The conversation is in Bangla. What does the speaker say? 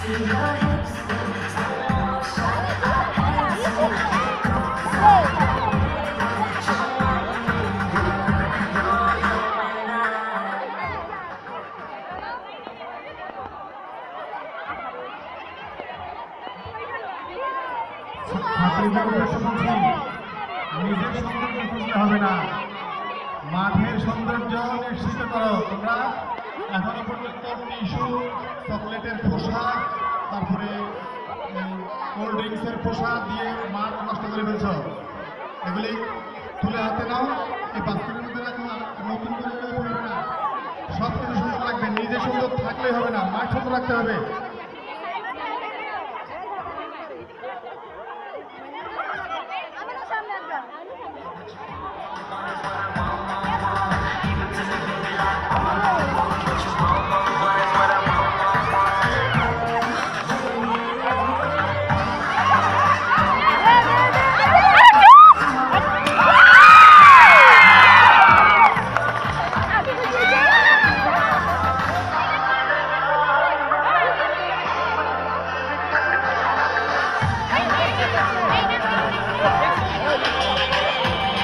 নিজের সৌন্দর্য খুঁজতে হবে না, মাঠের সৌন্দর্য নিশ্চিত করো। তোমরা এখনো পর্যন্ত টিস্যু, চকলেটের খোসা, তারপরে কোল্ড ড্রিঙ্কসের খোসা দিয়ে মাঠ নষ্ট করে ফেলছ। এগুলি তুলে হাতে নাও, এই বাস্কেটের মধ্যে রাখো, নতুন করে করবে না। সব কিছু সুন্দর লাগবে, নিজে সুন্দর থাকলেই হবে না, মাঠ সুন্দর রাখতে হবে।